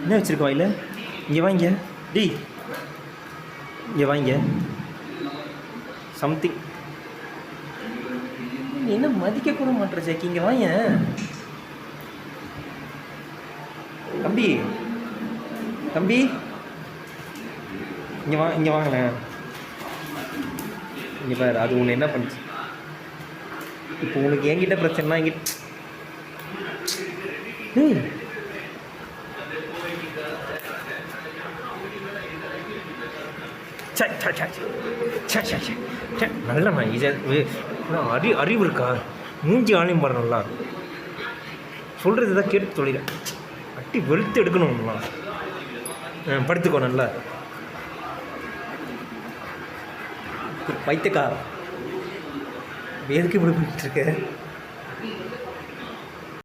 என்ன வச்சுருக்க வாயில்? இங்கே வாங்க. டி இங்கே வாங்க. சம்திங் என்ன மதிக்க கூட மாட்டேற ஜாக்கி. இங்கே வாங்க தம்பி. தம்பி இங்கே வாங்களேன். இங்கே பாரு, அது உன்னை என்ன பண்ணுச்சு இப்போ? உனக்கு என்கிட்ட பிரச்சனைனா என்கிட்ட நல்ல நான் இதை அறிவு இருக்கா? மூஞ்சி ஆணையும் பாருங்களா, சொல்கிறது தான் கேட்டு தொழில அட்டி வெளுத்து எடுக்கணும்லாம். படுத்துக்கோ நல்லா. பைத்தியக்கார எதுக்கு இப்படி பண்ணிட்டு இருக்க?